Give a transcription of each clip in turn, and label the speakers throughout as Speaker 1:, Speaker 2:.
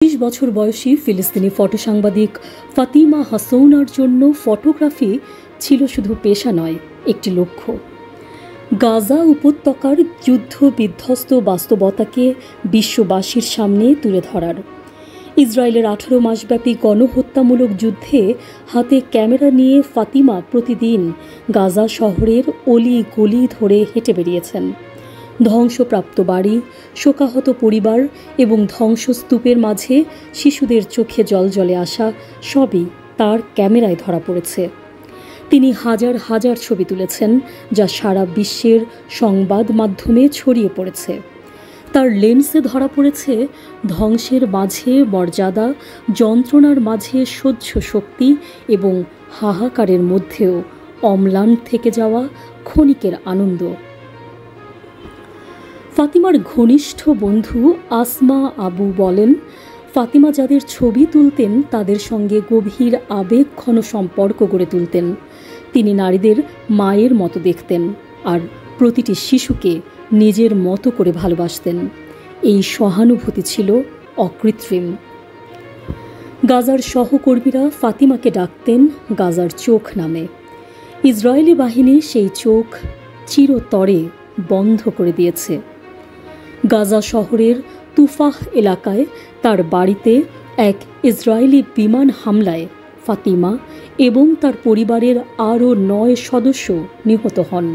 Speaker 1: 30 বছর বয়সী ফিলিস্তিনি ফটো সাংবাদিক ফাতিমা হাসৌনার জন্য ফটোগ্রাফি ছিল শুধু পেশা নয়, একটি লক্ষ্য। গাজা উপত্যকার যুদ্ধ বিধ্বস্ত বাস্তবতাকে বিশ্ববাসীর সামনে তুলে ধরার, ইসরায়েলের 18 মাসব্যাপী গণহত্যামূলক যুদ্ধে হাতে ক্যামেরা নিয়ে ফাতিমা প্রতিদিন গাজা শহরের অলি গলি ধরে হেঁটে বেরিয়েছেন। ধ্বংসপ্রাপ্ত বাড়ি, শোকাহত পরিবার এবং ধ্বংসস্তূপের মাঝে শিশুদের চোখে জলজলে আসা সবই তার ক্যামেরায় ধরা পড়েছে। তিনি হাজার হাজার ছবি তুলেছেন, যা সারা বিশ্বের সংবাদ মাধ্যমে ছড়িয়ে পড়েছে। তার লেন্সে ধরা পড়েছে ধ্বংসের মাঝে মর্যাদা, যন্ত্রণার মাঝে সহ্য শক্তি এবং হাহাকারের মধ্যেও অম্লান থেকে যাওয়া ক্ষণিকের আনন্দ। ফাতিমার ঘনিষ্ঠ বন্ধু আসমা আবু বলেন, ফাতিমা যাদের ছবি তুলতেন তাদের সঙ্গে গভীর আবেগঘন সম্পর্ক গড়ে তুলতেন। তিনি নারীদের মায়ের মতো দেখতেন আর প্রতিটি শিশুকে নিজের মতো করে ভালোবাসতেন। এই সহানুভূতি ছিল অকৃত্রিম। গাজার সহকর্মীরা ফাতিমাকে ডাকতেন গাজার চোখ নামে। ইসরায়েলি বাহিনী সেই চোখ চিরতরে বন্ধ করে দিয়েছে। গাজা শহরের তুফাহ এলাকায় তার বাড়িতে এক ইসরায়েলি বিমান হামলায় ফাতিমা এবং তার পরিবারের আরও 9 সদস্য নিহত হন।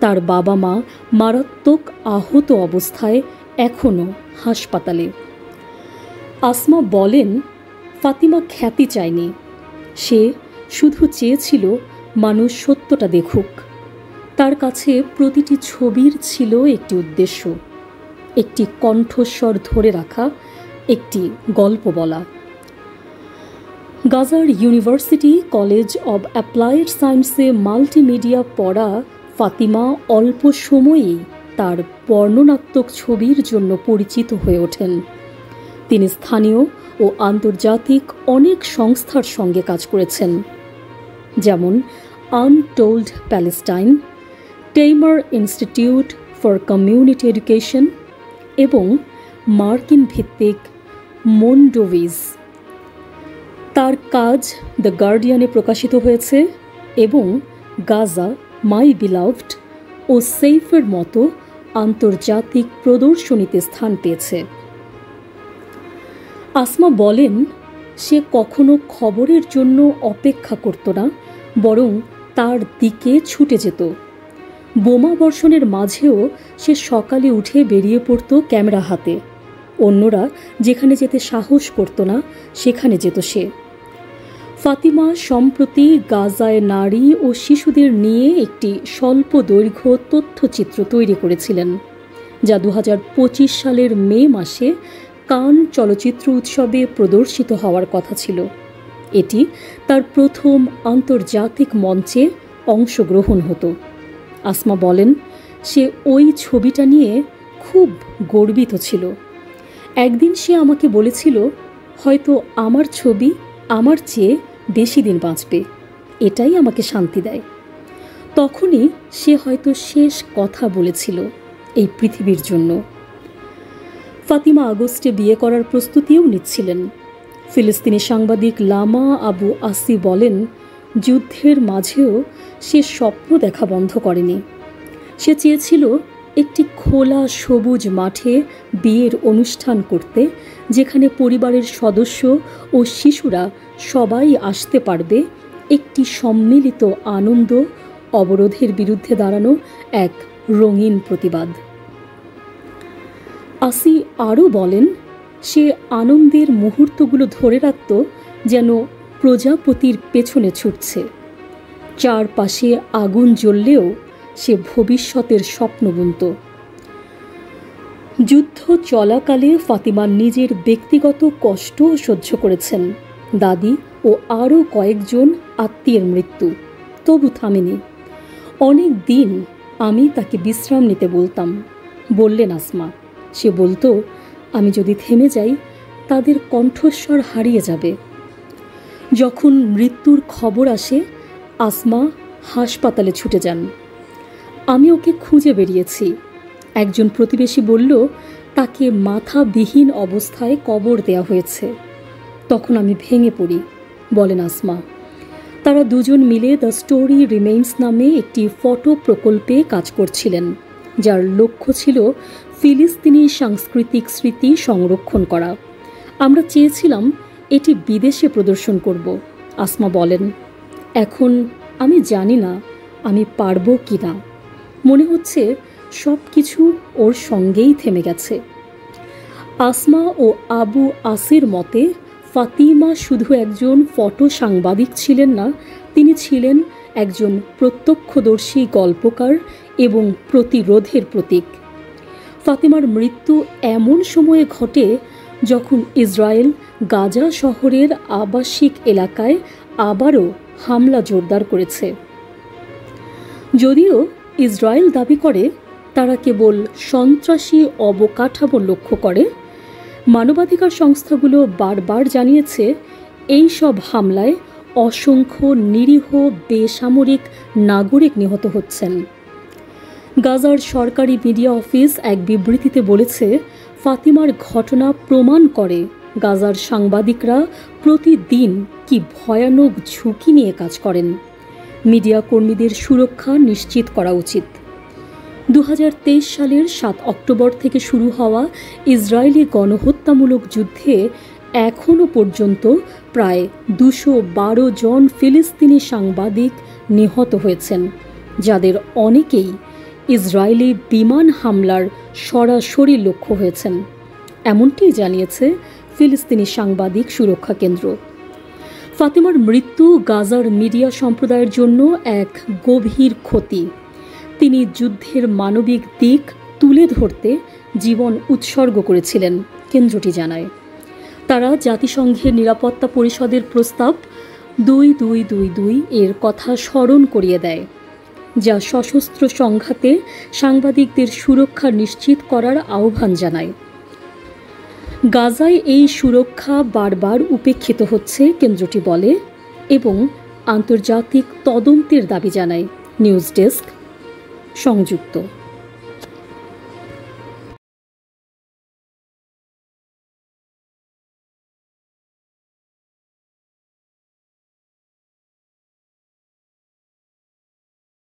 Speaker 1: তার বাবা মা মারাত্মক আহত অবস্থায় এখনও হাসপাতালে। আসমা বলেন, ফাতিমা খ্যাতি চায়নি, সে শুধু চেয়েছিল মানুষ সত্যটা দেখুক। তার কাছে প্রতিটি ছবির ছিল একটি উদ্দেশ্য, একটি কণ্ঠস্বর ধরে রাখা, একটি গল্প বলা। গাজার ইউনিভার্সিটি কলেজ অব অ্যাপ্লাইড সায়েন্সে মাল্টিমিডিয়া পড়া ফাতিমা অল্প সময়েই তার বর্ণনাত্মক ছবির জন্য পরিচিত হয়ে ওঠেন। তিনি স্থানীয় ও আন্তর্জাতিক অনেক সংস্থার সঙ্গে কাজ করেছেন, যেমন untold Palestine, Tamer Institute for community education এবং মার্কিন ভিত্তিক মন্ডোভিজ। তার কাজ দ্য গার্ডিয়ানে প্রকাশিত হয়েছে এবং গাজা, মাই বিলাভড ও সেইফের মতো আন্তর্জাতিক প্রদর্শনীতে স্থান পেয়েছে। আসমা বলেন, সে কখনো খবরের জন্য অপেক্ষা করত না, বরং তার দিকে ছুটে যেত। বোমা বর্ষণের মাঝেও সে সকালে উঠে বেরিয়ে পড়ত ক্যামেরা হাতে। অন্যরা যেখানে যেতে সাহস করত না সেখানে যেত সে। ফাতিমা সম্প্রতি গাজায় নারী ও শিশুদের নিয়ে একটি স্বল্প দৈর্ঘ্য তথ্যচিত্র তৈরি করেছিলেন, যা 2025 সালের মে মাসে কান চলচ্চিত্র উৎসবে প্রদর্শিত হওয়ার কথা ছিল। এটি তার প্রথম আন্তর্জাতিক মঞ্চে অংশগ্রহণ হতো। আসমা বলেন, সে ওই ছবিটা নিয়ে খুব গর্বিত ছিল। একদিন সে আমাকে বলেছিল, হয়তো আমার ছবি আমার চেয়ে বেশি দিন বাঁচবে, এটাই আমাকে শান্তি দেয়। তখনই সে হয়তো শেষ কথা বলেছিল এই পৃথিবীর জন্য। ফাতিমা আগস্টে বিয়ে করার প্রস্তুতিও নিচ্ছিলেন। ফিলিস্তিনি সাংবাদিক লামা আবু আসি বলেন, যুদ্ধের মাঝেও সে স্বপ্ন দেখা বন্ধ করেনি। সে চেয়েছিল একটি খোলা সবুজ মাঠে বিয়ের অনুষ্ঠান করতে, যেখানে পরিবারের সদস্য ও শিশুরা সবাই আসতে পারবে। একটি সম্মিলিত আনন্দ, অবরোধের বিরুদ্ধে দাঁড়ানো এক রঙিন প্রতিবাদ। আসি আরও বলেন, সে আনন্দের মুহূর্তগুলো ধরে রাখত যেন প্রজাপতির পেছনে ছুটছে। চারপাশে আগুন জ্বললেও সে ভবিষ্যতের স্বপ্ন বুনত। যুদ্ধ চলাকালে ফাতিমা নিজের ব্যক্তিগত কষ্ট সহ্য করেছেন, দাদি ও আরও কয়েকজন আত্মীয়ের মৃত্যু, তবু থামেনি। অনেক দিন আমি তাকে বিশ্রাম নিতে বলতাম, বললেন আসমা। সে বলতো, আমি যদি থেমে যাই তাদের কণ্ঠস্বর হারিয়ে যাবে। যখন মৃত্যুর খবর আসে, আসমা হাসপাতালে ছুটে যান। আমি ওকে খুঁজে বেরিয়েছি। একজন প্রতিবেশী বলল, তাকে মাথাবিহীন অবস্থায় কবর দেয়া হয়েছে। তখন আমি ভেঙে পড়ি, বলেন আসমা। তারা দুজন মিলে দ্য স্টোরি রিমেইন্স নামে একটি ফটো প্রকল্পে কাজ করছিলেন, যার লক্ষ্য ছিল ফিলিস্তিনি সাংস্কৃতিক স্মৃতি সংরক্ষণ করা। আমরা চেয়েছিলাম এটি বিদেশে প্রদর্শন করব। আসমা বলেন, এখন আমি জানি না আমি পারবো কি না। মনে হচ্ছে সব কিছু ওর সঙ্গেই থেমে গেছে। আসমা ও আবু আসির মতে ফাতিমা শুধু একজন ফটো সাংবাদিক ছিলেন না, তিনি ছিলেন একজন প্রত্যক্ষদর্শী গল্পকার এবং প্রতিরোধের প্রতীক। ফাতিমার মৃত্যু এমন সময়ে ঘটে যখন ইসরায়েল গাজা শহরের আবাসিক এলাকায় আবারও হামলা জোরদার করেছে। যদিও ইসরায়েল দাবি করে তারা কেবল সন্ত্রাসী অবকাঠামো লক্ষ্য করে, মানবাধিকার সংস্থাগুলো বারবার জানিয়েছে এই সব হামলায় অসংখ্য নিরীহ বেসামরিক নাগরিক নিহত হচ্ছেন। গাজার সরকারি মিডিয়া অফিস এক বিবৃতিতে বলেছে, ফাতিমার ঘটনা প্রমাণ করে গাজার সাংবাদিকরা প্রতিদিন কি ভয়ানক ঝুঁকি নিয়ে কাজ করেন। মিডিয়া কর্মীদের সুরক্ষা নিশ্চিত করা উচিত। 2023 সালের 7 অক্টোবর থেকে শুরু হওয়া ইসরায়েলি গণহত্যামূলক যুদ্ধে এখনও পর্যন্ত প্রায় 212 জন ফিলিস্তিনি সাংবাদিক নিহত হয়েছেন, যাদের অনেকেই ইসরায়েলি বিমান হামলার সরাসরি লক্ষ্য হয়েছেন। এমনটি জানিয়েছে ফিলিস্তিনি সাংবাদিক সুরক্ষা কেন্দ্র। ফাতিমার মৃত্যু গাজার মিডিয়া সম্প্রদায়ের জন্য এক গভীর ক্ষতি। তিনি যুদ্ধের মানবিক দিক তুলে ধরতে জীবন উৎসর্গ করেছিলেন, কেন্দ্রটি জানায়। তারা জাতিসংঘের নিরাপত্তা পরিষদের প্রস্তাব 2222 এর কথা স্মরণ করিয়ে দেয়, যা সশস্ত্র সংঘাতে সাংবাদিকদের সুরক্ষা নিশ্চিত করার আহ্বান জানায়। গাজায় এই সুরক্ষা বারবার উপেক্ষিত হচ্ছে, কেন্দ্রটি বলে, এবং আন্তর্জাতিক তদন্তের দাবি জানায়। নিউজ ডেস্ক, সংযুক্ত।